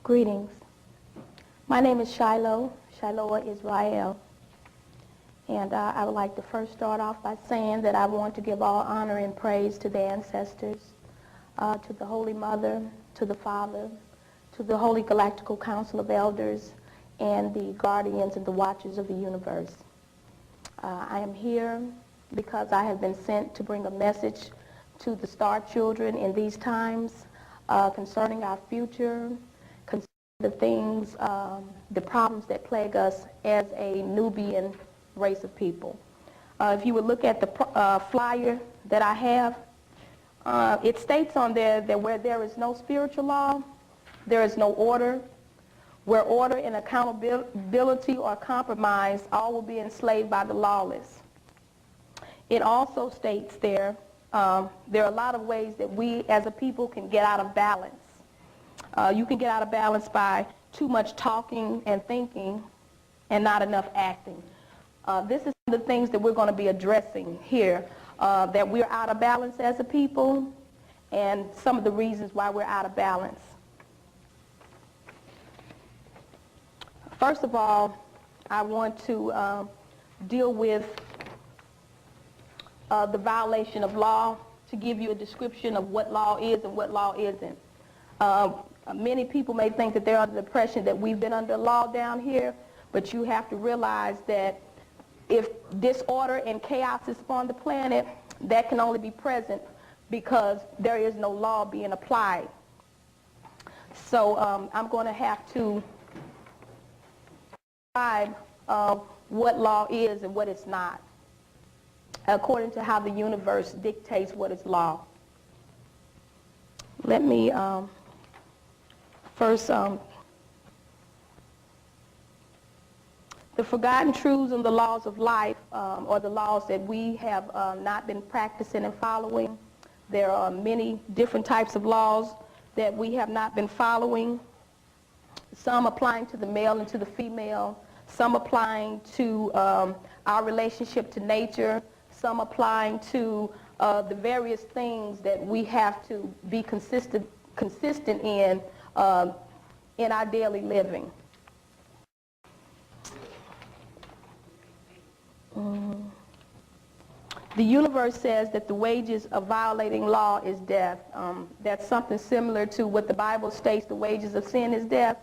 Greetings. My name is Chielo, Chielo Israel, and I would like to first start off by saying that I want to give all honor and praise to the ancestors, to the Holy Mother, to the Father, to the Holy Galactical Council of Elders, and the guardians and the watchers of the universe. I am here because I have been sent to bring a message to the star children in these times concerning our future, concerning the things, the problems that plague us as a Nubian race of people. If you would look at the flyer that I have, it states on there that where there is no spiritual law, there is no order. Where order and accountability are compromised, all will be enslaved by the lawless. It also states there are a lot of ways that we as a people can get out of balance. You can get out of balance by too much talking and thinking and not enough acting. This is the things that we're going to be addressing here, that we're out of balance as a people and some of the reasons why we're out of balance. First of all, I want to deal with the violation of law, to give you a description of what law is and what law isn't. Many people may think that they're under the impression that we've been under law down here, but you have to realize that if disorder and chaos is upon the planet, that can only be present because there is no law being applied. So I'm going to have to describe what law is and what it's not, according to how the universe dictates what is law. Let me first, the forgotten truths and the laws of life, or the laws that we have not been practicing and following. There are many different types of laws that we have not been following, some applying to the male and to the female, some applying to our relationship to nature, some applying to the various things that we have to be consistent in our daily living. The universe says that the wages of violating law is death. That's something similar to what the Bible states, the wages of sin is death,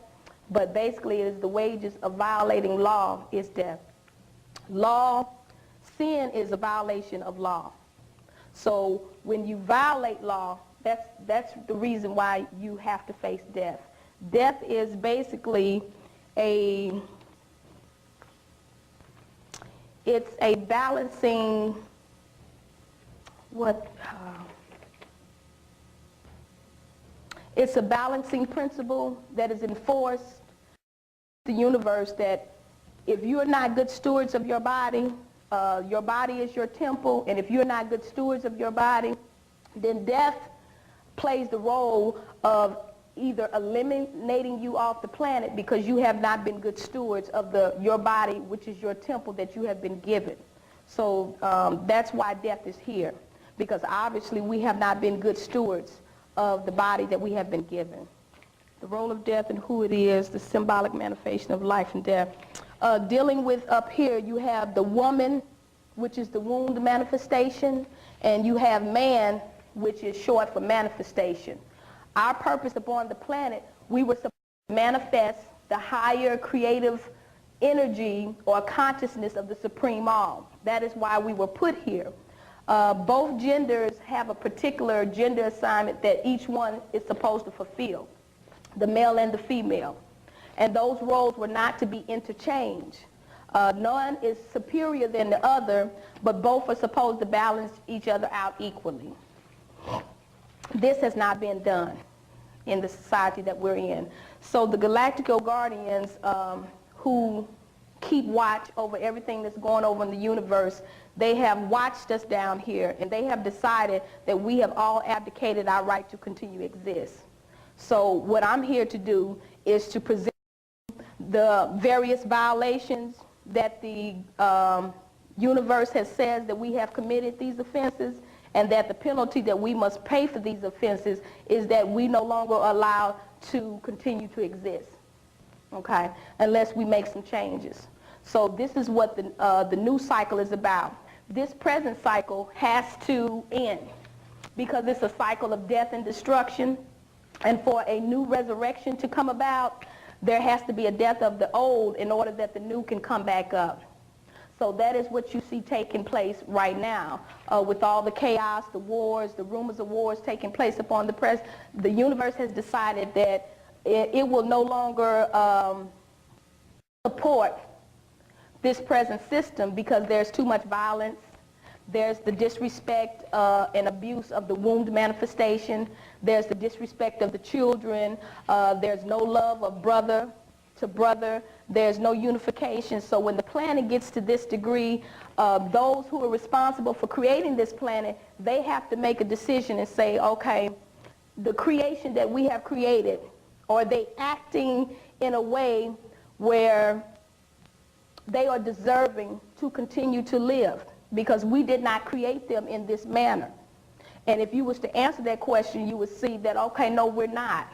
but basically it is the wages of violating law is death. Sin is a violation of law. So when you violate law, that's the reason why you have to face death. Death is basically it's a balancing, it's a balancing principle that is enforced in the universe, that if you're not good stewards of your body is your temple, and if you're not good stewards of your body, then death plays the role of either eliminating you off the planet because you have not been good stewards of your body, which is your temple that you have been given. So that's why death is here, because obviously we have not been good stewards of the body that we have been given. The role of death and who it is, the symbolic manifestation of life and death. Dealing with up here, you have the woman, which is the wound manifestation, and you have man, which is short for manifestation. Our purpose upon the planet, we were supposed to manifest the higher creative energy or consciousness of the Supreme All. That is why we were put here. Both genders have a particular gender assignment that each one is supposed to fulfill, the male and the female. And those roles were not to be interchanged. None is superior than the other, but both are supposed to balance each other out equally. This has not been done in the society that we're in. So the Galactical Guardians, who keep watch over everything that's going on in the universe, they have watched us down here, and they have decided that we have all abdicated our right to continue to exist. So what I'm here to do is to present the various violations that the universe has said that we have committed these offenses, and that the penalty that we must pay for these offenses is that we no longer are allowed to continue to exist, okay, unless we make some changes. So this is what the new cycle is about. This present cycle has to end because it's a cycle of death and destruction, and for a new resurrection to come about, there has to be a death of the old in order that the new can come back up. So that is what you see taking place right now with all the chaos, the wars, the rumors of wars taking place upon the press. The universe has decided that it will no longer support this present system because there's too much violence. There's the disrespect and abuse of the wombed manifestation. There's the disrespect of the children. There's no love of brother to brother. There's no unification. So when the planet gets to this degree, those who are responsible for creating this planet, they have to make a decision and say, okay, the creation that we have created, are they acting in a way where they are deserving to continue to live? Because we did not create them in this manner. And if you was to answer that question, you would see that, okay, no, we're not.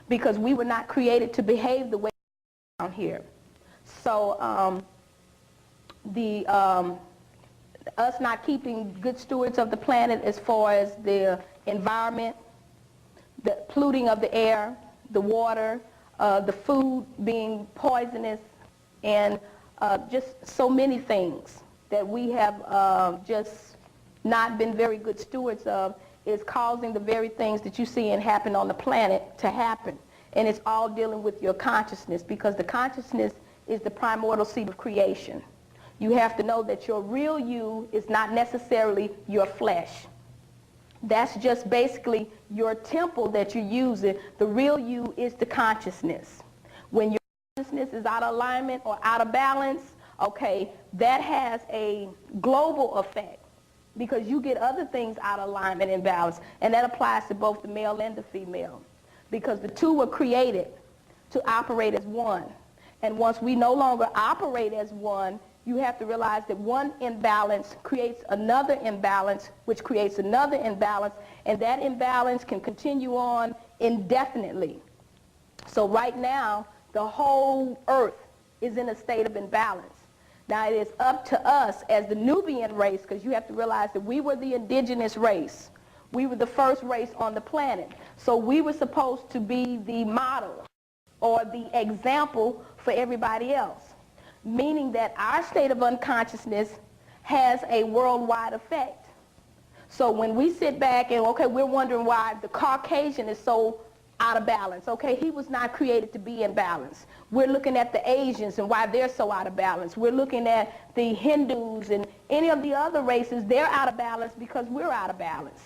Because we were not created to behave the way down here. So us not keeping good stewards of the planet as far as the environment, the polluting of the air, the water, the food being poisonous, and just so many things that we have just not been very good stewards of is causing the very things that you see and happen on the planet to happen. And it's all dealing with your consciousness, because the consciousness is the primordial seed of creation. You have to know that your real you is not necessarily your flesh. That's just basically your temple that you're using. The real you is the consciousness. When your consciousness is out of alignment or out of balance, okay, that has a global effect because you get other things out of alignment and balance, and that applies to both the male and the female because the two were created to operate as one. And once we no longer operate as one, you have to realize that one imbalance creates another imbalance, which creates another imbalance, and that imbalance can continue on indefinitely. So right now, the whole earth is in a state of imbalance. Now it is up to us as the Nubian race, because you have to realize that we were the indigenous race. We were the first race on the planet. So we were supposed to be the model or the example for everybody else, meaning that our state of unconsciousness has a worldwide effect. So when we sit back and, okay, we're wondering why the Caucasian is so out of balance. Okay, he was not created to be in balance. We're looking at the Asians and why they're so out of balance. We're looking at the Hindus and any of the other races. They're out of balance because we're out of balance,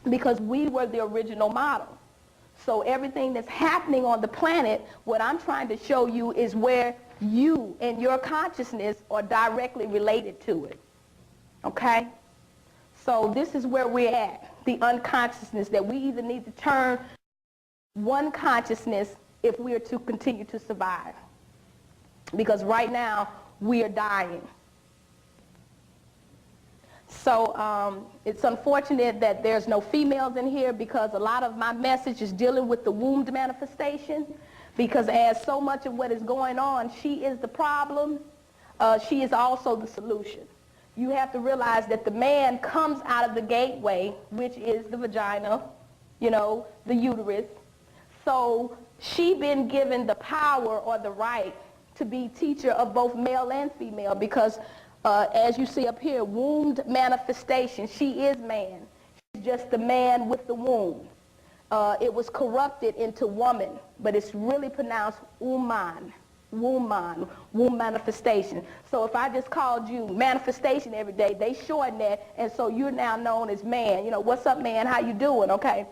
because we were the original model. So everything that's happening on the planet, what I'm trying to show you is where you and your consciousness are directly related to it. Okay? So this is where we're at, the unconsciousness, that we either need to turn one consciousness if we are to continue to survive. Because right now, we are dying. So it's unfortunate that there's no females in here, because a lot of my message is dealing with the wombed manifestation, because as so much of what is going on, she is the problem, she is also the solution. You have to realize that the man comes out of the gateway, which is the vagina, you know, the uterus. So she been given the power or the right to be teacher of both male and female, because as you see up here, wombed manifestation, she is man. She's just the man with the womb. It was corrupted into woman, but it's really pronounced woman, woman, womb manifestation. So if I just called you manifestation every day, they shorten that, and so you're now known as man. You know, what's up, man? How you doing? Okay.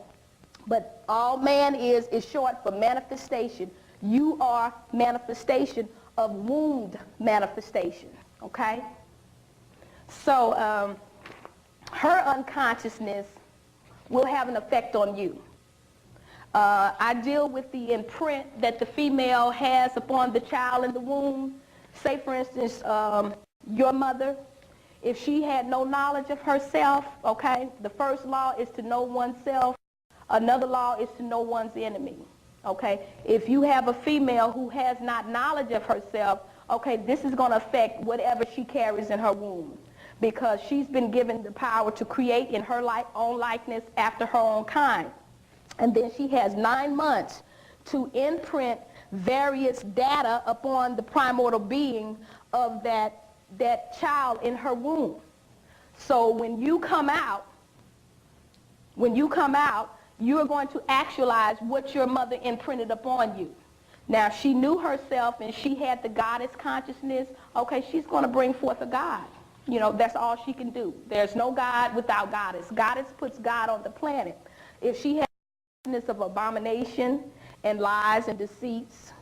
But all man is short for manifestation. You are manifestation of wombed manifestation, okay? So her unconsciousness will have an effect on you. I deal with the imprint that the female has upon the child in the womb. Say, for instance, your mother, If she had no knowledge of herself, okay, the first law is to know oneself. Another law is to know one's enemy, okay? If you have a female who has not knowledge of herself, okay, this is going to affect whatever she carries in her womb, because she's been given the power to create in her own likeness after her own kind. And then she has 9 months to imprint various data upon the primordial being of that child in her womb. So when you come out, you're going to actualize what your mother imprinted upon you. Now, if she knew herself and she had the goddess consciousness, okay, she's going to bring forth a God. You know, that's all she can do. There's no God without goddess. Goddess puts God on the planet. If she has the consciousness of abomination and lies and deceits,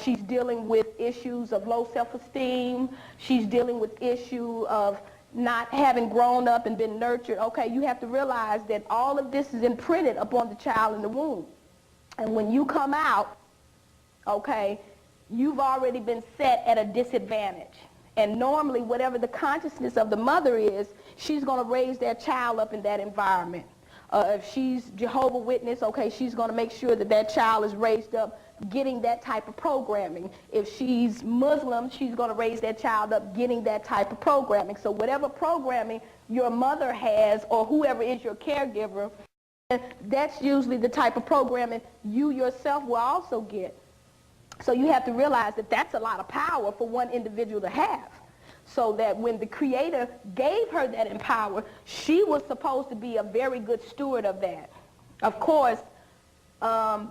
she's dealing with issues of low self-esteem. She's dealing with issue of not having grown up and been nurtured. Okay, you have to realize that all of this is imprinted upon the child in the womb. And when you come out, okay, you've already been set at a disadvantage. And normally, whatever the consciousness of the mother is, she's going to raise that child up in that environment. If she's Jehovah's Witness, okay, she's going to make sure that that child is raised up getting that type of programming. If she's Muslim, she's going to raise that child up getting that type of programming. So whatever programming your mother has or whoever is your caregiver, that's usually the type of programming you yourself will also get. So you have to realize that that's a lot of power for one individual to have. So that when the Creator gave her that empower, she was supposed to be a very good steward of that. Of course,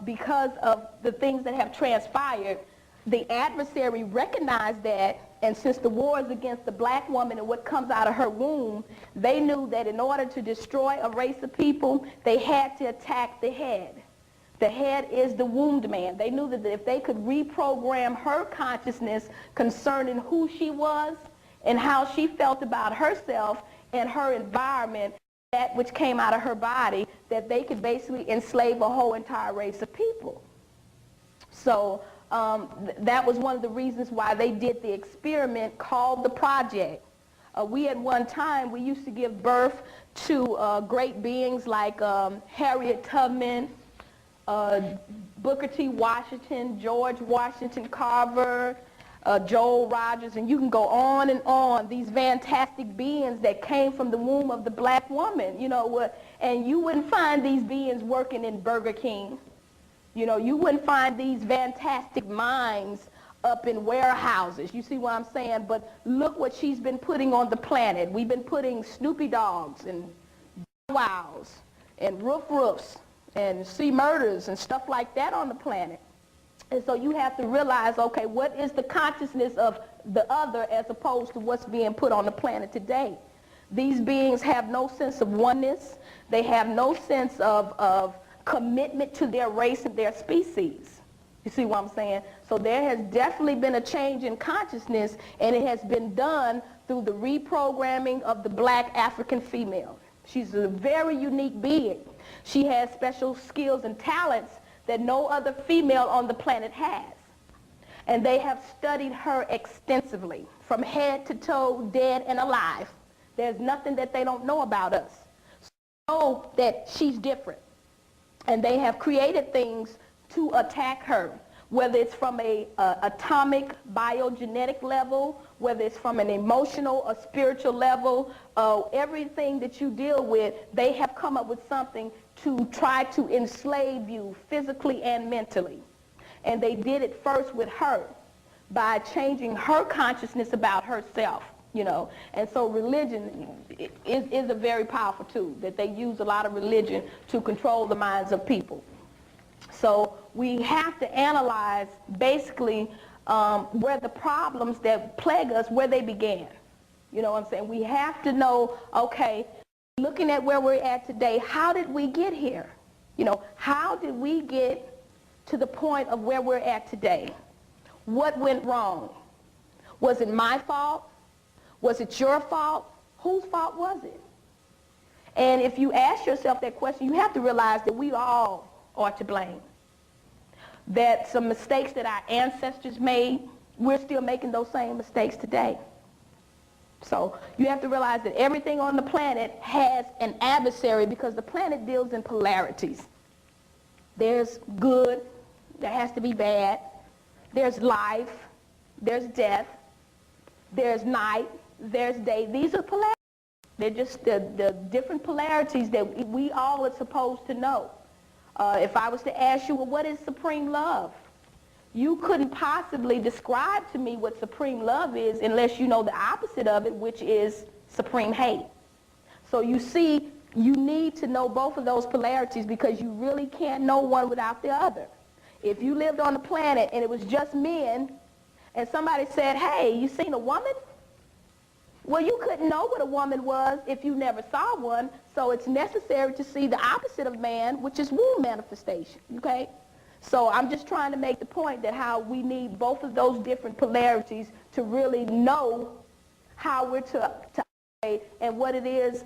because of the things that have transpired, the adversary recognized that, and since the war is against the black woman and what comes out of her womb, they knew that in order to destroy a race of people, they had to attack the head. The head is the wombed man. They knew that if they could reprogram her consciousness concerning who she was and how she felt about herself and her environment, that which came out of her body, that they could basically enslave a whole entire race of people. So that was one of the reasons why they did the experiment called the project. We at one time, we used to give birth to great beings like Harriet Tubman, Booker T. Washington, George Washington Carver, Joel Rogers, and you can go on, these fantastic beings that came from the womb of the black woman, you know, and you wouldn't find these beings working in Burger King. You know, you wouldn't find these fantastic minds up in warehouses. You see what I'm saying? But look what she's been putting on the planet. We've been putting Snoopy Dogs and Wows and Roofs and sea murders and stuff like that on the planet. And so you have to realize, okay, what is the consciousness of the other as opposed to what's being put on the planet today? These beings have no sense of oneness. They have no sense of commitment to their race and their species. You see what I'm saying? So there has definitely been a change in consciousness, and it has been done through the reprogramming of the black African female. She's a very unique being. She has special skills and talents that no other female on the planet has. And they have studied her extensively, from head to toe, dead and alive. There's nothing that they don't know about us. So they know that she's different. And they have created things to attack her, whether it's from a atomic biogenetic level, whether it's from an emotional or spiritual level, everything that you deal with, they have come up with something to try to enslave you physically and mentally. And they did it first with her by changing her consciousness about herself, you know. And so religion is a very powerful tool, that they use a lot of religion to control the minds of people. So we have to analyze basically where the problems that plague us, where they began. You know what I'm saying? We have to know, okay, looking at where we're at today, how did we get here? You know, how did we get to the point of where we're at today? What went wrong? Was it my fault? Was it your fault? Whose fault was it? And if you ask yourself that question, you have to realize that we all are to blame. That some mistakes that our ancestors made, we're still making those same mistakes today. So you have to realize that everything on the planet has an adversary because the planet deals in polarities. There's good, there has to be bad, there's life, there's death, there's night, there's day. These are polarities. They're just the different polarities that we all are supposed to know. If I was to ask you, well, what is supreme love? You couldn't possibly describe to me what supreme love is unless you know the opposite of it, which is supreme hate. So you see, you need to know both of those polarities because you really can't know one without the other. If you lived on the planet and it was just men and somebody said, hey, you seen a woman? Well, you couldn't know what a woman was if you never saw one, so it's necessary to see the opposite of man, which is womb manifestation, okay? So I'm just trying to make the point that how we need both of those different polarities to really know how we're to operate and what it is,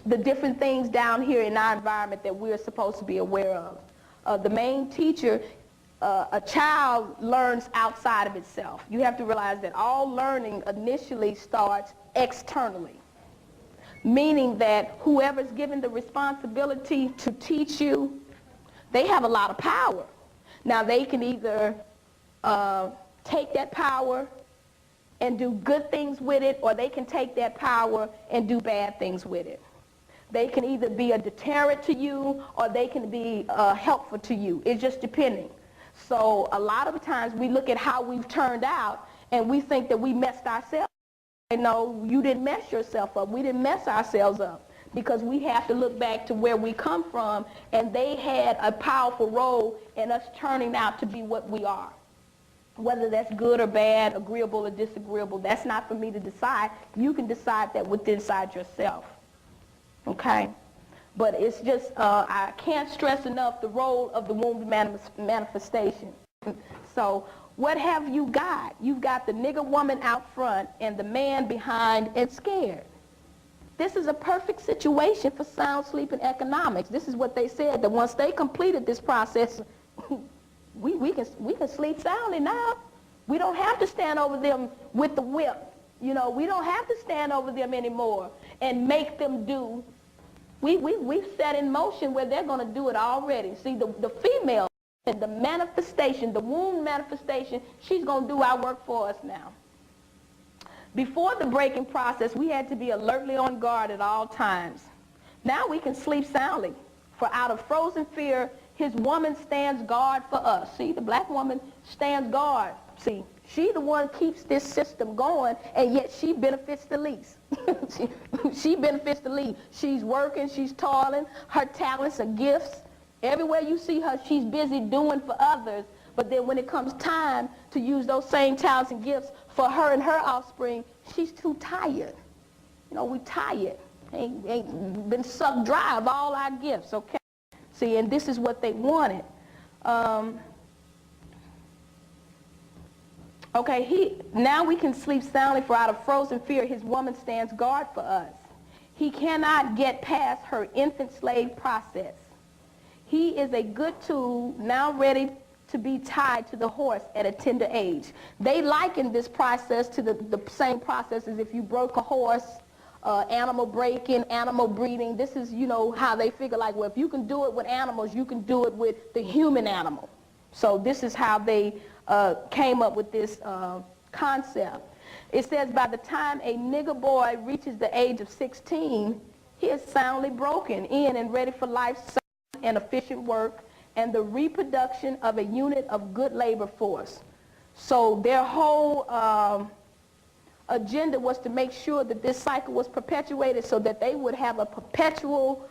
the different things down here in our environment that we're supposed to be aware of. The main teacher, a child learns outside of itself. You have to realize that all learning initially starts externally, meaning that whoever's given the responsibility to teach you, they have a lot of power. Now they can either take that power and do good things with it, or they can take that power and do bad things with it. They can either be a deterrent to you or they can be helpful to you. It's just depending. So a lot of times we look at how we've turned out and we think that we messed ourselves up. No, you didn't mess yourself up. We didn't mess ourselves up. Because we have to look back to where we come from, and they had a powerful role in us turning out to be what we are. Whether that's good or bad, agreeable or disagreeable, that's not for me to decide. You can decide that within inside yourself. Okay? But it's just, I can't stress enough the role of the womb manifestation. So what have you got? You've got the nigger woman out front and the man behind and scared. This is a perfect situation for sound sleep and economics. This is what they said, that once they completed this process, we can sleep soundly now. We don't have to stand over them with the whip. You know, we don't have to stand over them anymore and make them do. We've set in motion where they're going to do it already. See, the female, the manifestation, the womb manifestation, she's going to do our work for us now. Before the breaking process, we had to be alertly on guard at all times. Now we can sleep soundly, for out of frozen fear, his woman stands guard for us. See, the black woman stands guard. See, she the one keeps this system going, and yet she benefits the least. she benefits the least. She's working, she's toiling, her talents and gifts. Everywhere you see her, she's busy doing for others. But then when it comes time to use those same talents and gifts for her and her offspring, she's too tired. You know, we tired. Ain't been sucked dry of all our gifts, okay? See, and this is what they wanted. Okay, now we can sleep soundly, for out of frozen fear, his woman stands guard for us. He cannot get past her infant slave process. He is a good tool, now ready to be tied to the horse at a tender age. They liken this process to the same process as if you broke a horse, animal breaking, animal breeding. This is, you know, how they figure, like, well, if you can do it with animals, you can do it with the human animal. So this is how they came up with this concept. It says by the time a nigger boy reaches the age of 16, he is soundly broken in and ready for life's sound and efficient work and the reproduction of a unit of good labor force. So their whole agenda was to make sure that this cycle was perpetuated so that they would have a perpetual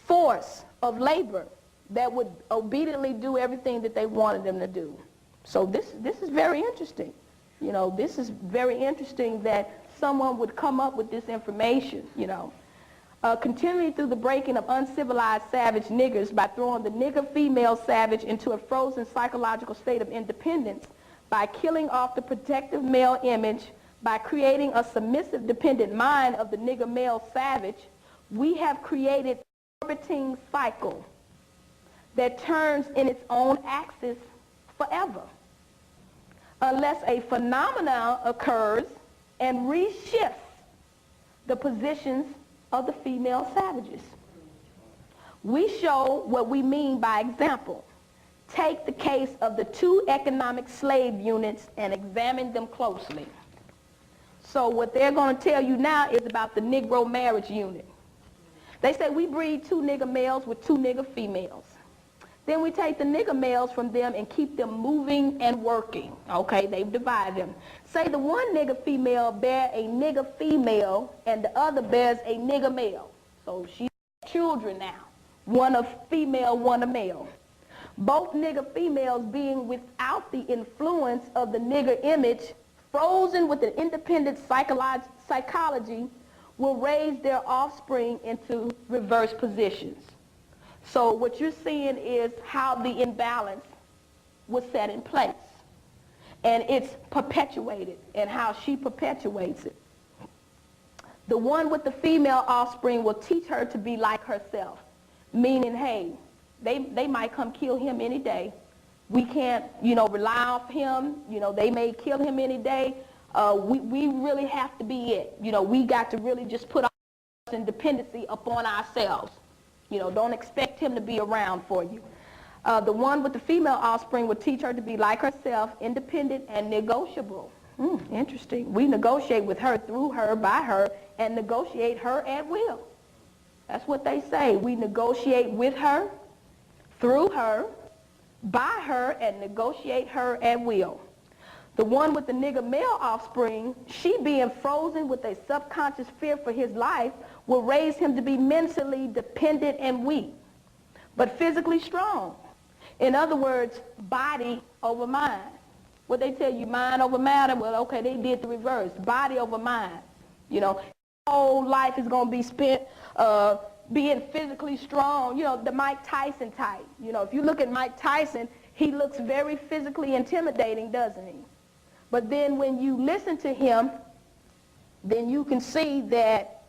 force of labor that would obediently do everything that they wanted them to do. So this is very interesting. You know, this is very interesting that someone would come up with this information, you know. Continuing through the breaking of uncivilized savage niggers by throwing the nigger female savage into a frozen psychological state of independence, by killing off the protective male image, by creating a submissive dependent mind of the nigger male savage, we have created an orbiting cycle that turns in its own axis forever. unless a phenomenon occurs and reshifts the positions of the female savages. We show what we mean by example. Take the case of the 2 economic slave units and examine them closely. So what they're going to tell you now is about the Negro marriage unit. They say we breed 2 nigger males with 2 nigger females. Then we take the nigger males from them and keep them moving and working. Okay, they've divided them. Say the one nigger female bear a nigger female and the other bears a nigger male. So she's children now. One a female, one a male. Both nigger females being without the influence of the nigger image, frozen with an independent psychology, will raise their offspring into reverse positions. So what you're seeing is how the imbalance was set in place. And it's perpetuated and how she perpetuates it. The one with the female offspring will teach her to be like herself. Meaning, hey, they might come kill him any day. We can't, rely off him. They may kill him any day. We really have to be it. We got to really just put our independency upon ourselves. Don't expect him to be around for you. The one with the female offspring will teach her to be like herself, independent and negotiable. Interesting. We negotiate with her, through her, by her, and negotiate her at will. That's what they say. We negotiate with her, through her, by her, and negotiate her at will. The one with the nigger male offspring, she being frozen with a subconscious fear for his life, will raise him to be mentally dependent and weak, but physically strong. In other words, body over mind. What they tell you, mind over matter, well, okay, they did the reverse. Body over mind. Whole life is going to be spent being physically strong, the Mike Tyson type. If you look at Mike Tyson, he looks very physically intimidating, doesn't he? But then when you listen to him, then you can see that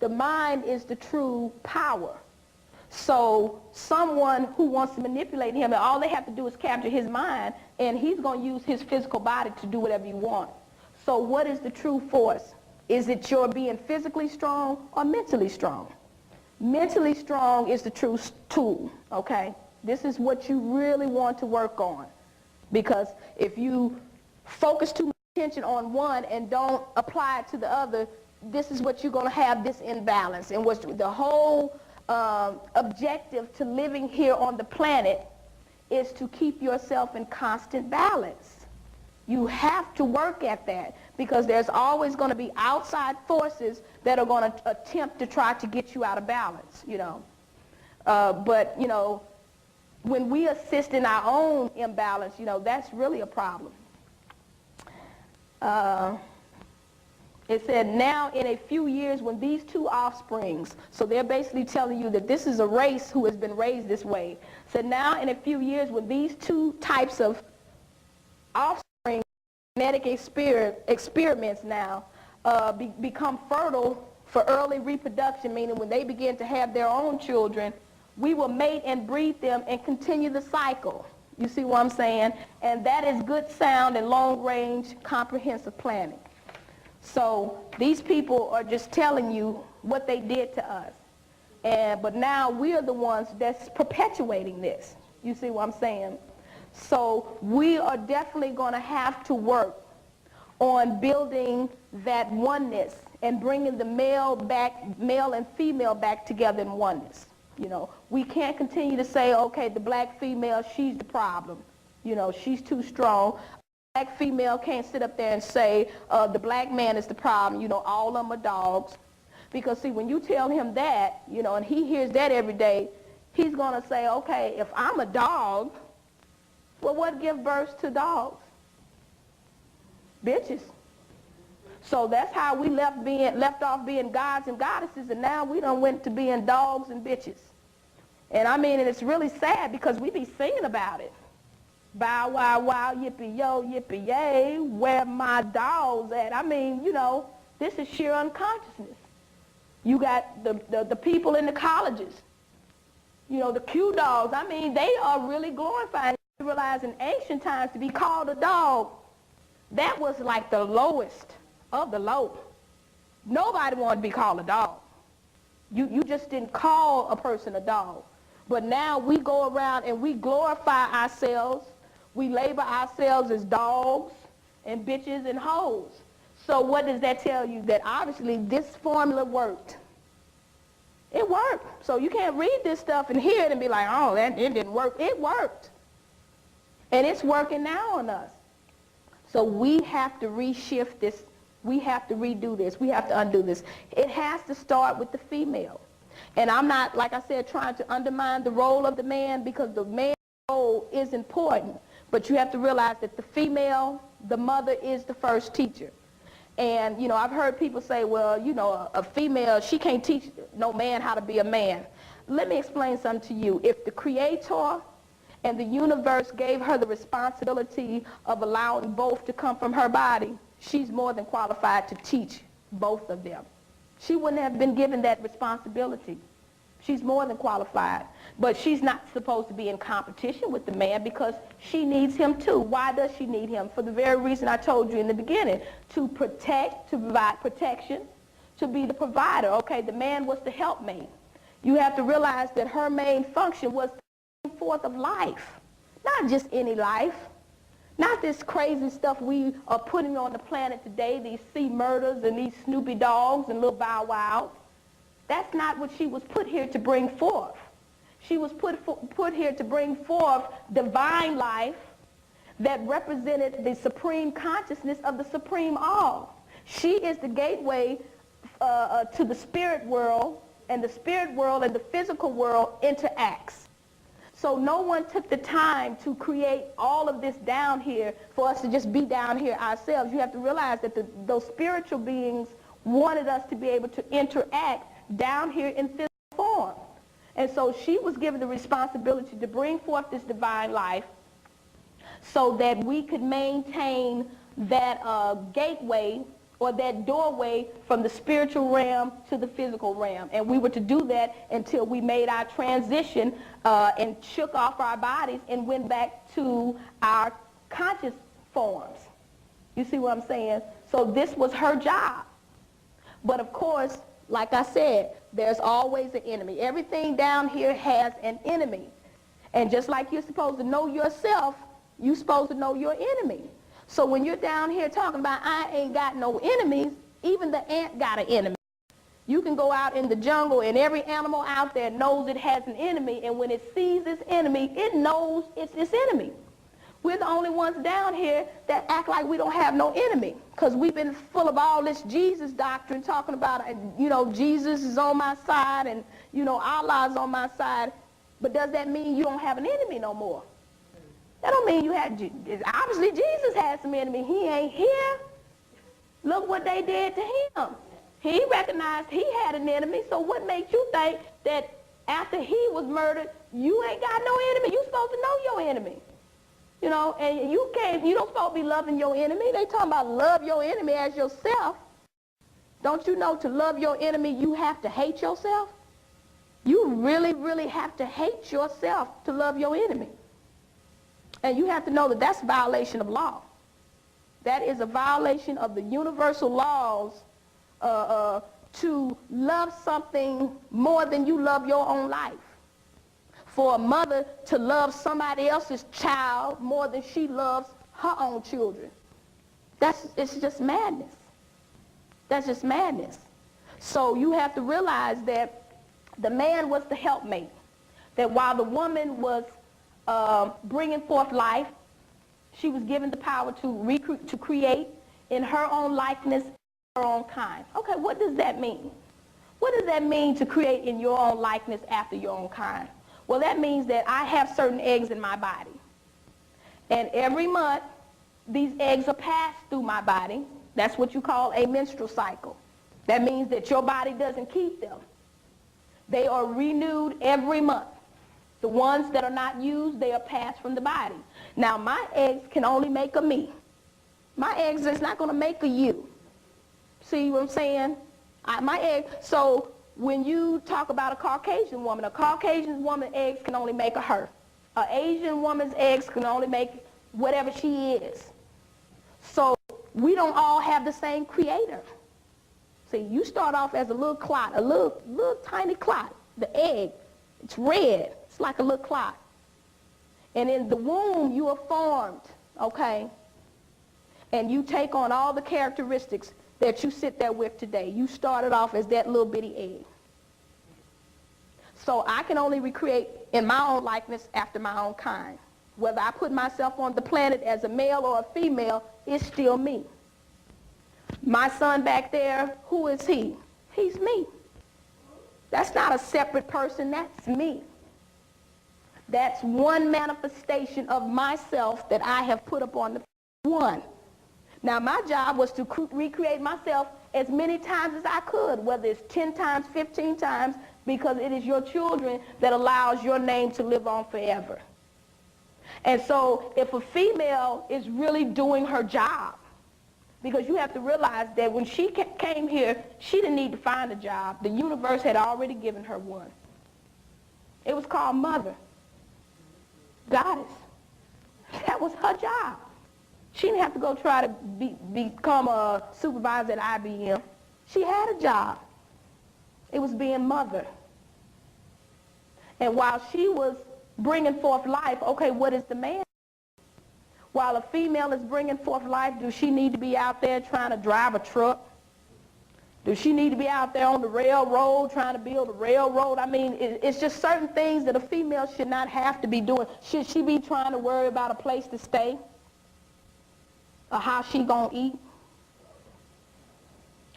the mind is the true power. So someone who wants to manipulate him, all they have to do is capture his mind, and he's going to use his physical body to do whatever you want. So what is the true force? Is it your being physically strong or mentally strong? Mentally strong is the true tool, okay? This is what you really want to work on. Because if you focus too much attention on one and don't apply it to the other, this is what you're going to have, this imbalance. And what's the whole objective to living here on the planet is to keep yourself in constant balance. You have to work at that because there's always going to be outside forces that are going to attempt to try to get you out of balance, But, when we assist in our own imbalance, that's really a problem. It said, now in a few years when these 2 offsprings, so they're basically telling you that this is a race who has been raised this way. Said now in a few years when these 2 types of offspring, genetic experiments now, become fertile for early reproduction, meaning when they begin to have their own children, we will mate and breed them and continue the cycle. You see what I'm saying? And that is good, sound, and long-range comprehensive planning. So these people are just telling you what they did to us. But now we are the ones that's perpetuating this. You see what I'm saying? So we are definitely going to have to work on building that oneness and bringing the male and female back together in oneness. We can't continue to say, okay, the black female, she's the problem. She's too strong. Black female can't sit up there and say the black man is the problem, all of them are dogs. Because see, when you tell him that, and he hears that every day, he's going to say, okay, if I'm a dog, well, what gives birth to dogs? Bitches. So that's how we left off being gods and goddesses, and now we done went to being dogs and bitches. And I mean, and it's really sad because we be singing about it. Bow, wow, wow, yippee-yo, yippee-yay, where my dogs at? I mean, this is sheer unconsciousness. You got the people in the colleges, the Q dogs. I mean, they are really glorifying. You realize in ancient times to be called a dog That was like the lowest of the low. Nobody wanted to be called a dog. You just didn't call a person a dog. But now we go around and we glorify ourselves. We label ourselves as dogs and bitches and hoes. So what does that tell you? That obviously this formula worked. It worked. So you can't read this stuff and hear it and be like, oh, it didn't work. It worked. And it's working now on us. So we have to reshift this. We have to redo this. We have to undo this. It has to start with the female. And I'm not, like I said, trying to undermine the role of the man, because the man's role is important. But you have to realize that the female, the mother, is the first teacher. And, you know, I've heard people say, well, you know, a female, she can't teach no man how to be a man. Let me explain something to you. If the Creator and the universe gave her the responsibility of allowing both to come from her body, she's more than qualified to teach both of them. She wouldn't have been given that responsibility. She's more than qualified. But she's not supposed to be in competition with the man, because she needs him too. Why does she need him? For the very reason I told you in the beginning. To protect, to provide protection, to be the provider. Okay, the man was the helpmate. You have to realize that her main function was the bring forth of life. Not just any life. Not this crazy stuff we are putting on the planet today, these sea murders and these Snoopy dogs and little Bow Wows. That's not what she was put here to bring forth. She was put here to bring forth divine life that represented the supreme consciousness of the supreme all. She is the gateway to the spirit world, and the spirit world and the physical world interacts. So no one took the time to create all of this down here for us to just be down here ourselves. You have to realize that those spiritual beings wanted us to be able to interact down here in physical form. And so she was given the responsibility to bring forth this divine life so that we could maintain that gateway or that doorway from the spiritual realm to the physical realm. And we were to do that until we made our transition and shook off our bodies and went back to our conscious forms. You see what I'm saying? So this was her job. But of course, like I said, there's always an enemy. Everything down here has an enemy. And just like you're supposed to know yourself, you're supposed to know your enemy. So when you're down here talking about, I ain't got no enemies, even the ant got an enemy. You can go out in the jungle and every animal out there knows it has an enemy, and when it sees its enemy, it knows it's its enemy. We're the only ones down here that act like we don't have no enemy, because we've been full of all this Jesus doctrine, talking about, you know, Jesus is on my side and, you know, Allah's on my side. But does that mean you don't have an enemy no more? That don't mean you had, obviously Jesus had some enemy. He ain't here. Look what they did to him. He recognized he had an enemy, so what makes you think that after he was murdered, you ain't got no enemy? You're supposed to know your enemy. You know, and you don't supposed to be loving your enemy. They talking about love your enemy as yourself. Don't you know to love your enemy, you have to hate yourself? You really, really have to hate yourself to love your enemy. And you have to know that that's a violation of law. That is a violation of the universal laws to love something more than you love your own life. For a mother to love somebody else's child more than she loves her own children. It's just madness. That's just madness. So you have to realize that the man was the helpmate. That while the woman was bringing forth life, she was given the power to create in her own likeness, her own kind. Okay, what does that mean? What does that mean to create in your own likeness after your own kind? Well, that means that I have certain eggs in my body. And every month, these eggs are passed through my body. That's what you call a menstrual cycle. That means that your body doesn't keep them. They are renewed every month. The ones that are not used, they are passed from the body. Now, my eggs can only make a me. My eggs is not going to make a you. See what I'm saying? So when you talk about a Caucasian woman's eggs can only make a her. An Asian woman's eggs can only make whatever she is. So we don't all have the same creator. See, you start off as a little clot, a little tiny clot. The egg, it's red. It's like a little clot. And in the womb, you are formed, okay? And you take on all the characteristics that you sit there with today. You started off as that little bitty egg. So I can only recreate in my own likeness after my own kind. Whether I put myself on the planet as a male or a female, it's still me. My son back there, who is he? He's me. That's not a separate person, that's me. That's one manifestation of myself that I have put up on the one. Now my job was to recreate myself as many times as I could, whether it's 10 times, 15 times, because it is your children that allows your name to live on forever. And so if a female is really doing her job, because you have to realize that when she came here, she didn't need to find a job. The universe had already given her one. It was called mother, goddess. That was her job. She didn't have to go try to become a supervisor at IBM. She had a job. It was being mother. And while she was bringing forth life, okay, what is the man? While a female is bringing forth life, does she need to be out there trying to drive a truck? Does she need to be out there on the railroad trying to build a railroad? I mean, it's just certain things that a female should not have to be doing. Should she be trying to worry about a place to stay? Or how she gonna eat?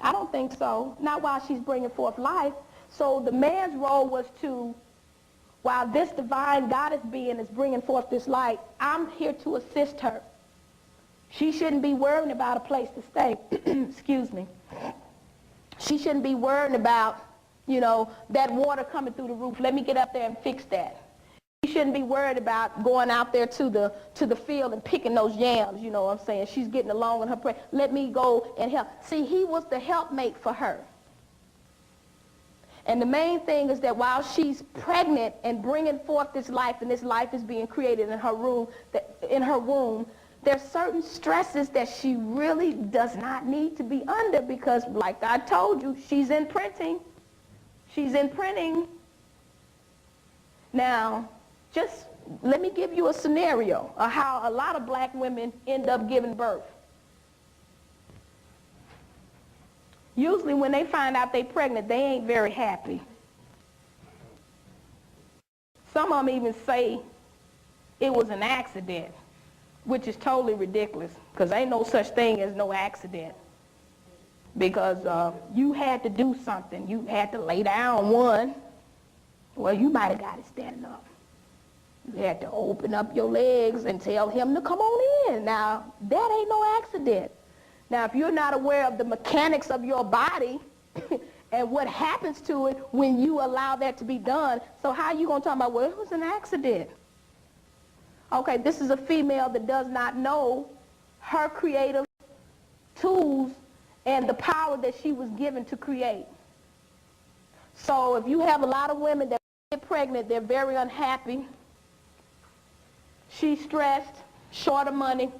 I don't think so. Not while she's bringing forth life. So the man's role was to, while this divine goddess being is bringing forth this light, I'm here to assist her. She shouldn't be worrying about a place to stay. Excuse me. She shouldn't be worrying about, you know, that water coming through the roof. Let me get up there and fix that. She shouldn't be worried about going out there to the field and picking those yams, you know what I'm saying. She's getting along in her prayer. Let me go and help. See, he was the helpmate for her. And the main thing is that while she's pregnant and bringing forth this life, and this life is being created in her womb, there's certain stresses that she really does not need to be under because, like I told you, she's imprinting. She's imprinting. Now, just let me give you a scenario of how a lot of black women end up giving birth. Usually when they find out they're pregnant, they ain't very happy. Some of them even say it was an accident, which is totally ridiculous because ain't no such thing as no accident. Because you had to do something. You had to lay down one. Well, you might have got it standing up. You had to open up your legs and tell him to come on in. Now, that ain't no accident. Now, if you're not aware of the mechanics of your body and what happens to it when you allow that to be done, so how are you going to talk about, well, it was an accident? Okay, this is a female that does not know her creative tools and the power that she was given to create. So if you have a lot of women that get pregnant, they're very unhappy. She's stressed, short of money.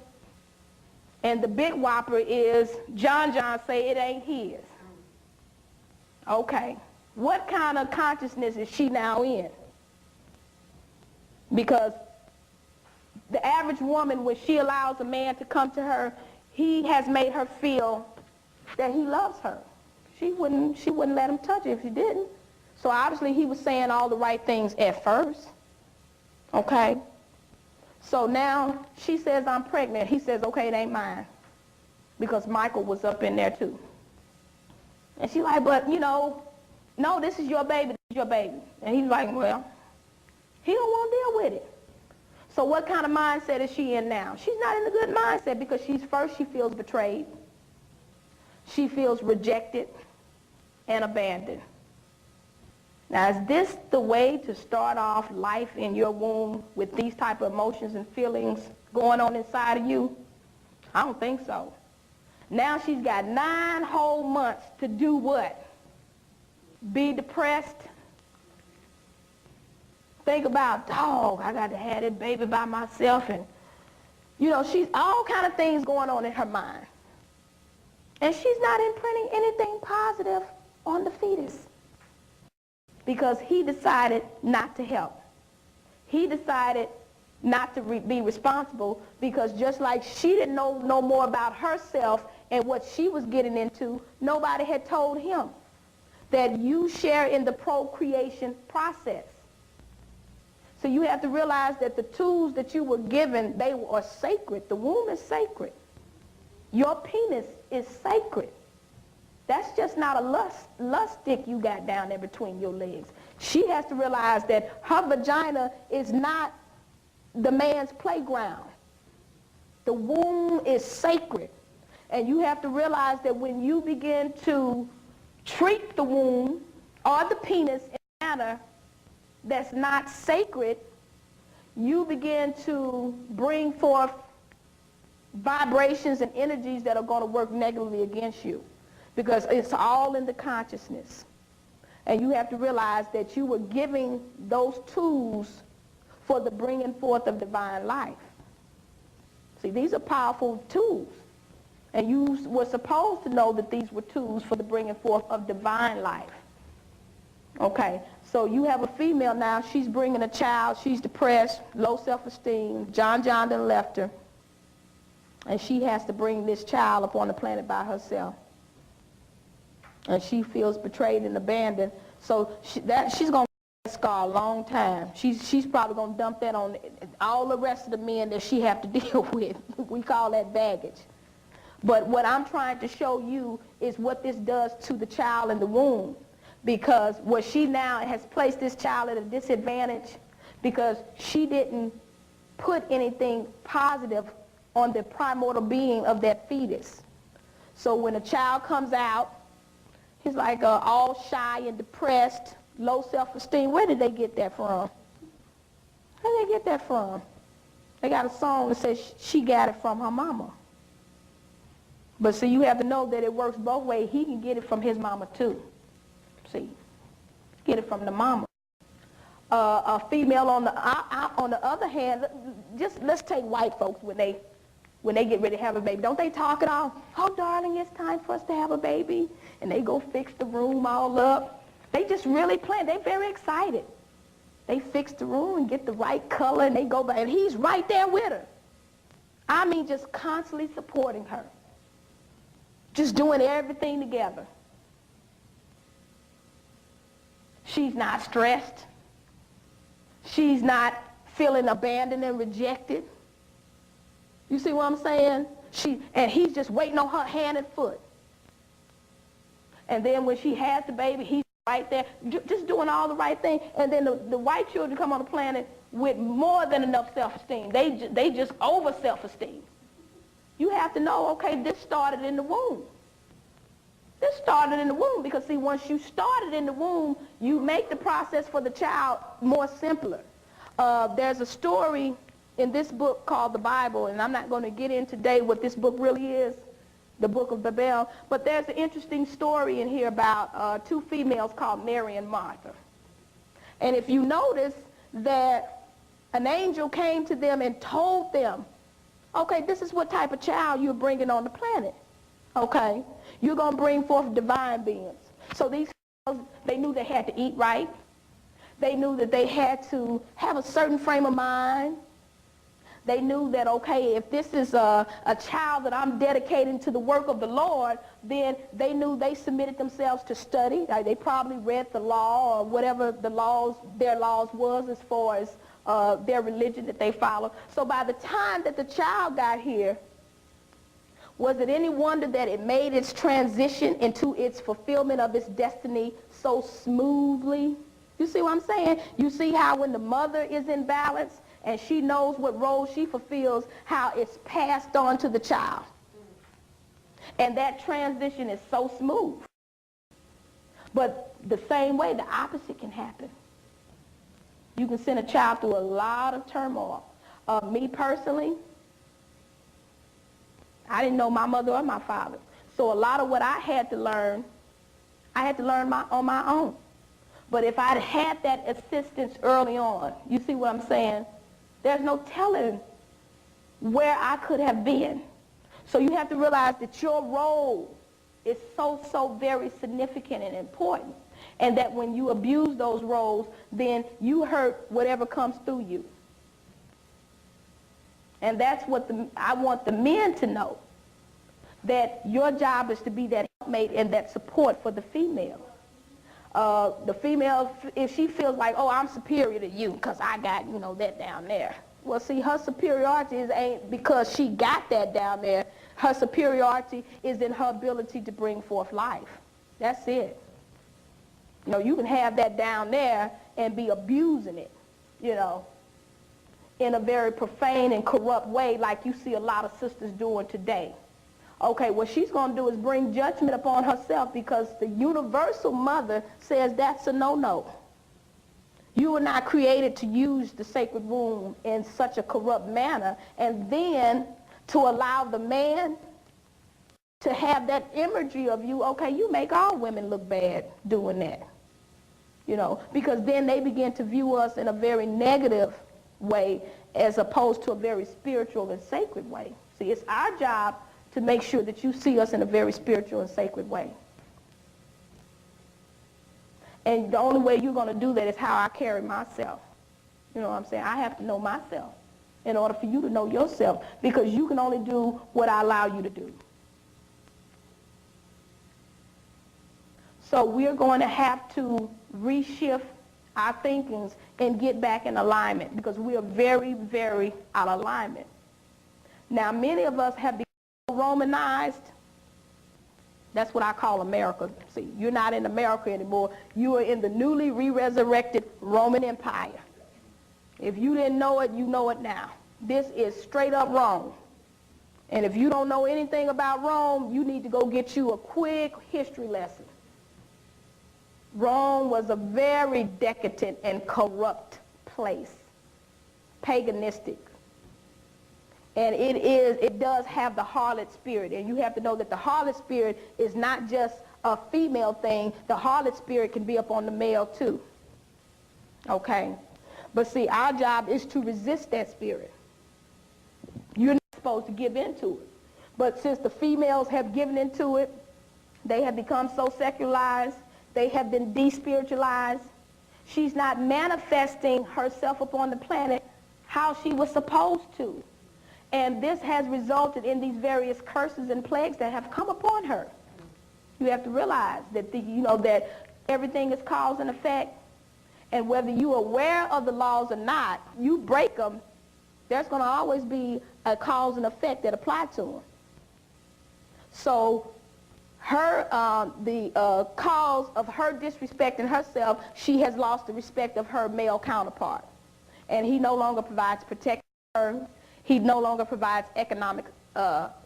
And the big whopper is, John say it ain't his. Okay, what kind of consciousness is she now in? Because the average woman, when she allows a man to come to her, he has made her feel that he loves her. She wouldn't let him touch it if he didn't. So obviously he was saying all the right things at first. Okay? So now she says, I'm pregnant. He says, okay, it ain't mine. Because Michael was up in there too. And she's like, but you know, no, this is your baby, this is your baby. And he's like, well, he don't want to deal with it. So what kind of mindset is she in now? She's not in a good mindset because she feels betrayed. She feels rejected and abandoned. Now, is this the way to start off life in your womb with these type of emotions and feelings going on inside of you? I don't think so. Now she's got 9 whole months to do what? Be depressed. Think about, dog, I got to have that baby by myself. And, you know, she's all kind of things going on in her mind. And she's not imprinting anything positive on the fetus because he decided not to help. He decided not to be responsible because just like she didn't know no more about herself and what she was getting into, nobody had told him that you share in the procreation process. So you have to realize that the tools that you were given, they are sacred. The womb is sacred. Your penis is sacred. That's just not a lust stick you got down there between your legs. She has to realize that her vagina is not the man's playground. The womb is sacred. And you have to realize that when you begin to treat the womb or the penis in a manner that's not sacred, you begin to bring forth vibrations and energies that are going to work negatively against you because it's all in the consciousness. And you have to realize that you were giving those tools for the bringing forth of divine life. See, these are powerful tools. And you were supposed to know that these were tools for the bringing forth of divine life. Okay, so you have a female now, she's bringing a child, she's depressed, low self-esteem, John done left her, and she has to bring this child up on the planet by herself. And she feels betrayed and abandoned, so she's going to scar a long time. She's probably going to dump that on all the rest of the men that she have to deal with. We call that baggage. But what I'm trying to show you is what this does to the child in the womb. Because what she now has placed this child at a disadvantage because she didn't put anything positive on the primordial being of that fetus. So when a child comes out, he's like all shy and depressed, low self-esteem. Where did they get that from? Where did they get that from? They got a song that says she got it from her mama. But see, you have to know that it works both ways. He can get it from his mama too. See, get it from the mama. A female on the other hand, just let's take white folks when they get ready to have a baby. Don't they talk it all? Oh, darling, it's time for us to have a baby. And they go fix the room all up. They just really plan. They're very excited. They fix the room and get the right color, and they go back, and he's right there with her. I mean, just constantly supporting her. Just doing everything together. She's not stressed. She's not feeling abandoned and rejected. You see what I'm saying? And he's just waiting on her hand and foot. And then when she has the baby, he's right there, just doing all the right thing. And then the white children come on the planet with more than enough self-esteem. They just over self-esteem. You have to know, okay, this started in the womb. This started in the womb because, see, once you started in the womb, you make the process for the child more simpler. There's a story in this book called the Bible, and I'm not going to get in today what this book really is, the book of Babel, but there's an interesting story in here about two females called Mary and Martha. And if you notice that an angel came to them and told them, okay, this is what type of child you're bringing on the planet. Okay, you're going to bring forth divine beings. So these girls, they knew they had to eat right. They knew that they had to have a certain frame of mind. They knew that, okay, if this is a child that I'm dedicating to the work of the Lord, then they knew they submitted themselves to study. They probably read the law or whatever their laws was as far as their religion that they follow. So by the time that the child got here, was it any wonder that it made its transition into its fulfillment of its destiny so smoothly? You see what I'm saying? You see how when the mother is in balance and she knows what role she fulfills, how it's passed on to the child. And that transition is so smooth. But the same way, the opposite can happen. You can send a child through a lot of turmoil. Me personally, I didn't know my mother or my father. So a lot of what I had to learn on my own. But if I'd had that assistance early on, you see what I'm saying? There's no telling where I could have been. So you have to realize that your role is so, so very significant and important. And that when you abuse those roles, then you hurt whatever comes through you. And that's what I want the men to know, that your job is to be that helpmate and that support for the female. The female, if she feels like, oh, I'm superior to you because I got, you know, that down there. Well, see, her superiority ain't because she got that down there. Her superiority is in her ability to bring forth life. That's it. You know, you can have that down there and be abusing it, you know, in a very profane and corrupt way like you see a lot of sisters doing today. Okay, what she's going to do is bring judgment upon herself because the universal mother says that's a no-no. You were not created to use the sacred womb in such a corrupt manner and then to allow the man to have that imagery of you. Okay, you make all women look bad doing that. You know, because then they begin to view us in a very negative way as opposed to a very spiritual and sacred way. See, it's our job to make sure that you see us in a very spiritual and sacred way. And the only way you're going to do that is how I carry myself. You know what I'm saying? I have to know myself in order for you to know yourself, because you can only do what I allow you to do. So we're going to have to reshift our thinkings and get back in alignment because we are very, very out of alignment. Now, many of us have become Romanized. That's what I call America. See, you're not in America anymore. You are in the newly re-resurrected Roman Empire. If you didn't know it, you know it now. This is straight up wrong. And if you don't know anything about Rome, you need to go get you a quick history lesson. Rome was a very decadent and corrupt place, paganistic. And it does have the harlot spirit. And you have to know that the harlot spirit is not just a female thing. The harlot spirit can be up on the male too. Okay? But see, our job is to resist that spirit. You're not supposed to give into it. But since the females have given into it, they have become so secularized, they have been despiritualized. She's not manifesting herself upon the planet how she was supposed to. And this has resulted in these various curses and plagues that have come upon her. You have to realize that, that everything is cause and effect. And whether you're aware of the laws or not, you break them, there's going to always be a cause and effect that apply to them. So the cause of her disrespecting herself, she has lost the respect of her male counterpart. And he no longer provides protection for her. He no longer provides economic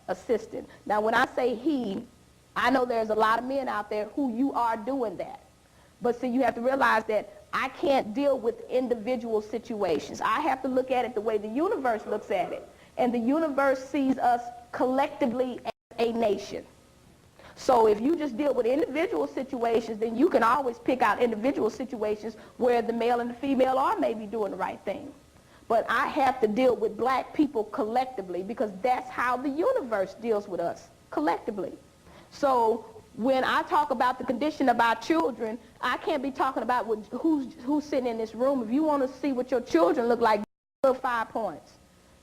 assistance. Now, when I say he, I know there's a lot of men out there who you are doing that. But see, you have to realize that I can't deal with individual situations. I have to look at it the way the universe looks at it. And the universe sees us collectively as a nation. So if you just deal with individual situations, then you can always pick out individual situations where the male and the female are maybe doing the right thing. But I have to deal with black people collectively because that's how the universe deals with us, collectively. So when I talk about the condition of our children, I can't be talking about who's sitting in this room. If you want to see what your children look like, 5 points.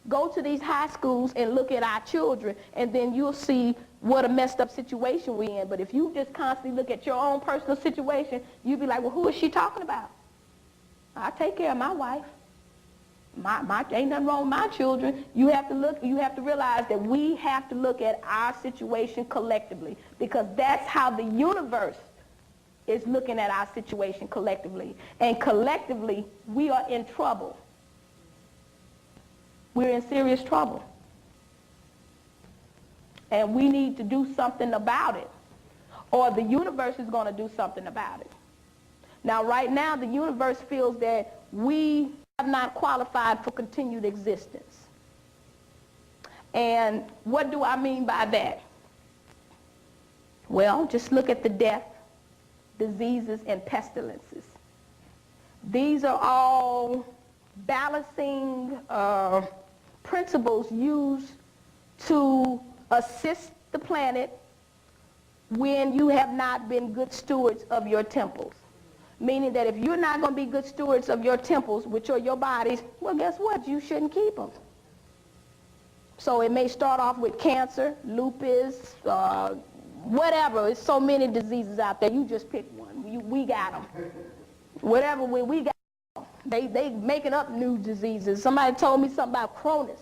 Go to these high schools and look at our children, and then you'll see what a messed up situation we're in. But if you just constantly look at your own personal situation, you'll be like, well, who is she talking about? I take care of my wife. Ain't nothing wrong with my children. You have to realize that we have to look at our situation collectively because that's how the universe is looking at our situation collectively. And collectively, we are in trouble. We're in serious trouble. And we need to do something about it, or the universe is going to do something about it. Now, right now, the universe feels that we have not qualified for continued existence. And what do I mean by that? Well, just look at the death, diseases, and pestilences. These are all balancing principles used to assist the planet when you have not been good stewards of your temples. Meaning that if you're not going to be good stewards of your temples, which are your bodies, well, guess what? You shouldn't keep them. So it may start off with cancer, lupus, whatever. There's so many diseases out there. You just pick one. We got them. Whatever we got them. They making up new diseases. Somebody told me something about Cronus.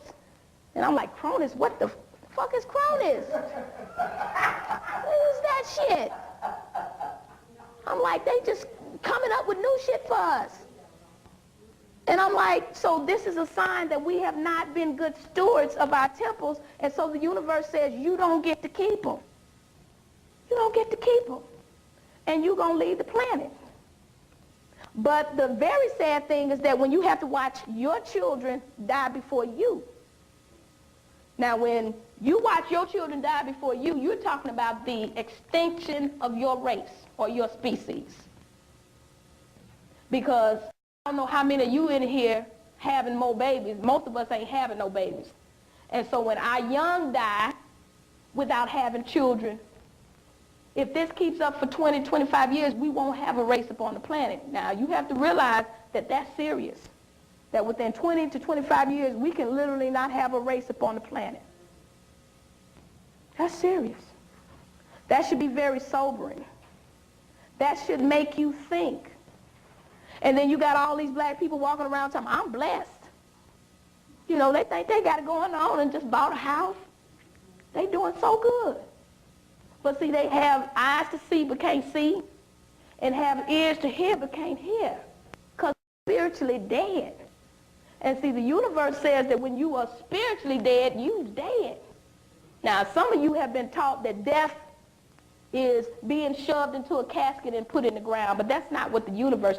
And I'm like, Cronus? What the fuck is Cronus? What is that shit? I'm like, they just coming up with new shit for us. And I'm like, so this is a sign that we have not been good stewards of our temples, and so the universe says you don't get to keep them. You don't get to keep them. And you're going to leave the planet. But the very sad thing is that when you have to watch your children die before you. Now, when you watch your children die before you, you're talking about the extinction of your race or your species. Because I don't know how many of you in here having more babies. Most of us ain't having no babies. And so when our young die without having children, if this keeps up for 20, 25 years, we won't have a race upon the planet. Now, you have to realize that that's serious. That within 20 to 25 years, we can literally not have a race upon the planet. That's serious. That should be very sobering. That should make you think. And then you got all these black people walking around talking, I'm blessed. You know, they think they got it going on and just bought a house. They doing so good. But see, they have eyes to see but can't see, and have ears to hear but can't hear, because they're spiritually dead. And see, the universe says that when you are spiritually dead, you're dead. Now, some of you have been taught that death is being shoved into a casket and put in the ground, but that's not what the universe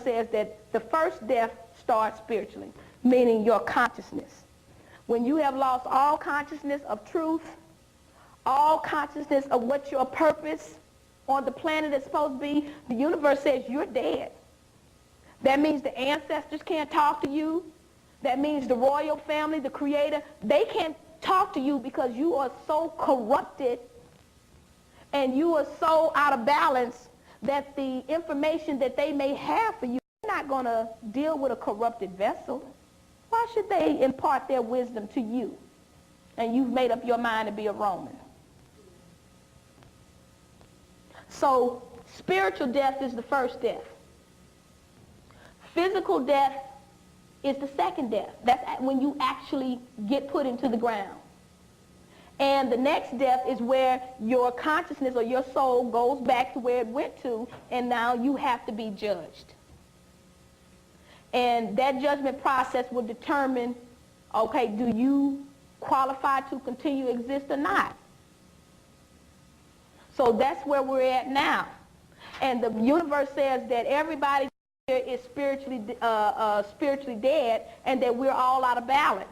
says that the first death starts spiritually, meaning your consciousness. When you have lost all consciousness of truth, all consciousness of what your purpose on the planet is supposed to be, the universe says you're dead. That means the ancestors can't talk to you. That means the royal family, the creator, they can't talk to you because you are so corrupted and you are so out of balance that the information that they may have for you, they're not going to deal with a corrupted vessel. Why should they impart their wisdom to you? And you've made up your mind to be a Roman. So spiritual death is the first death. Physical death is the second death. That's when you actually get put into the ground. And the next death is where your consciousness or your soul goes back to where it went to, and now you have to be judged. And that judgment process will determine, okay, do you qualify to continue to exist or not? So that's where we're at now. And the universe says that everybody here is spiritually dead, and that we're all out of balance.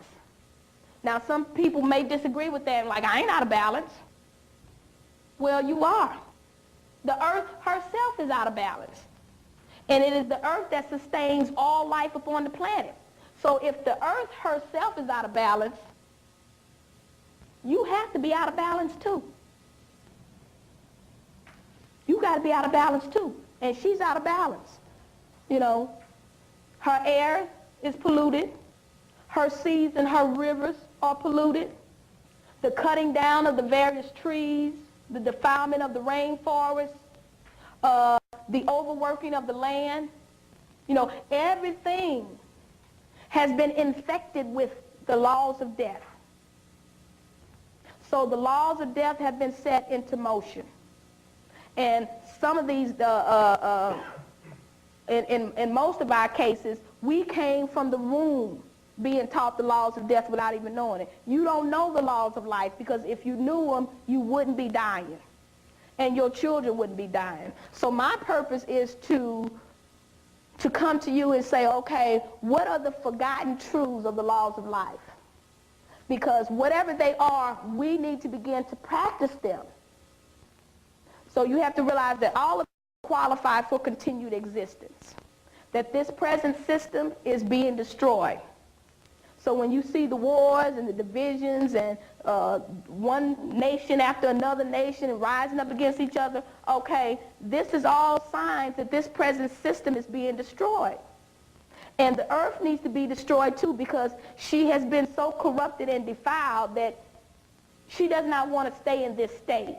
Now, some people may disagree with that, like, I ain't out of balance. Well, you are. The earth herself is out of balance. And it is the earth that sustains all life upon the planet. So if the earth herself is out of balance, you have to be out of balance too. You got to be out of balance too. And she's out of balance. You know, her air is polluted. Her seas and her rivers are polluted. The cutting down of the various trees, the defilement of the rainforest, the overworking of the land. You know, everything has been infected with the laws of death. So the laws of death have been set into motion. And some of these, in most of our cases, we came from the womb being taught the laws of death without even knowing it. You don't know the laws of life, because if you knew them, you wouldn't be dying. And your children wouldn't be dying. So my purpose is to come to you and say, okay, what are the forgotten truths of the laws of life? Because whatever they are, we need to begin to practice them. So you have to realize that all of us qualify for continued existence. That this present system is being destroyed. So when you see the wars and the divisions and one nation after another nation rising up against each other, okay, this is all signs that this present system is being destroyed. And the earth needs to be destroyed too, because she has been so corrupted and defiled that she does not want to stay in this state.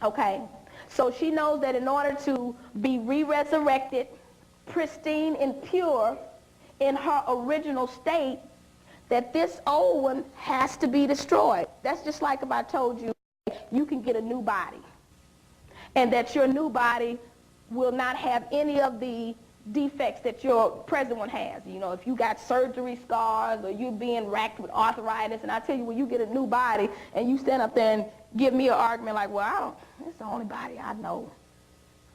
Okay? So she knows that in order to be re-resurrected, pristine and pure in her original state, that this old one has to be destroyed. That's just like if I told you you can get a new body, and that your new body will not have any of the defects that your present one has. You know, if you got surgery scars or you're being racked with arthritis, and I tell you, when you get a new body and you stand up there and give me an argument like, well, it's the only body I know.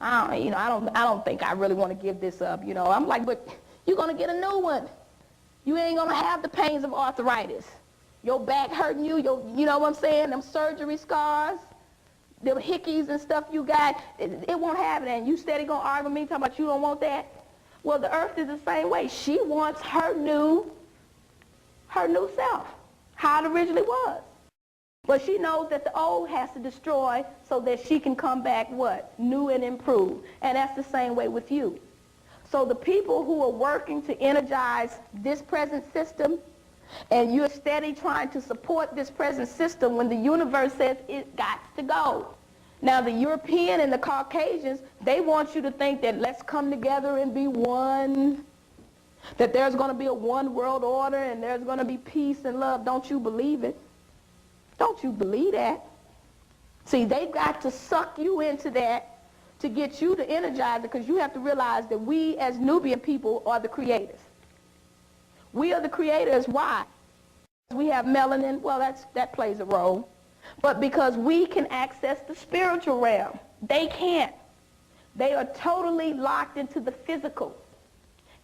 I don't think I really want to give this up. You know, I'm like, but you're going to get a new one. You ain't going to have the pains of arthritis. Your back hurting you, you know what I'm saying? Them surgery scars, them hickeys and stuff you got, it won't have it. And you steady going to argue with me talking about you don't want that? Well, the earth is the same way. She wants her new self, how it originally was. But she knows that the old has to destroy so that she can come back what? New and improved. And that's the same way with you. So the people who are working to energize this present system, and you're steady trying to support this present system when the universe says it got to go. Now the European and the Caucasians, they want you to think that let's come together and be one, that there's going to be a one world order and there's going to be peace and love. Don't you believe it? Don't you believe that? See, they've got to suck you into that to get you to energize it, because you have to realize that we as Nubian people are the creators. We are the creators. Why? We have melanin. Well, that plays a role. But because we can access the spiritual realm. They can't. They are totally locked into the physical.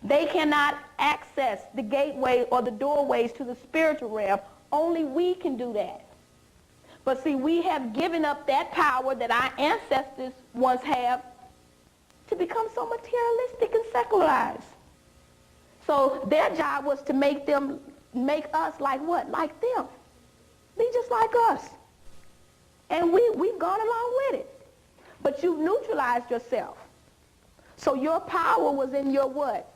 They cannot access the gateway or the doorways to the spiritual realm. Only we can do that. But see, we have given up that power that our ancestors once have to become so materialistic and secularized. So their job was to make us like what? Like them. Be just like us. And we've gone along with it. But you've neutralized yourself. So your power was in your what?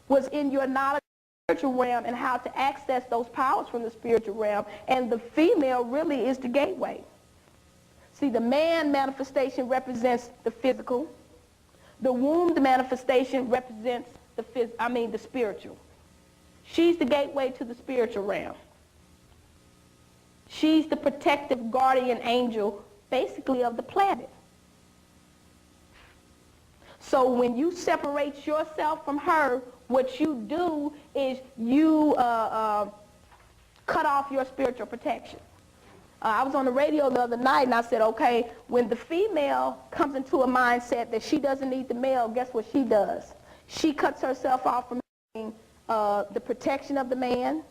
Was in your knowledge of the spiritual realm and how to access those powers from the spiritual realm. And the female really is the gateway. See, the man manifestation represents the physical. The womb manifestation represents the spiritual. She's the gateway to the spiritual realm. She's the protective guardian angel, basically, of the planet. So when you separate yourself from her, what you do is you cut off your spiritual protection. I was on the radio the other night and I said, okay, when the female comes into a mindset that she doesn't need the male, guess what she does? She cuts herself off from the protection of the man.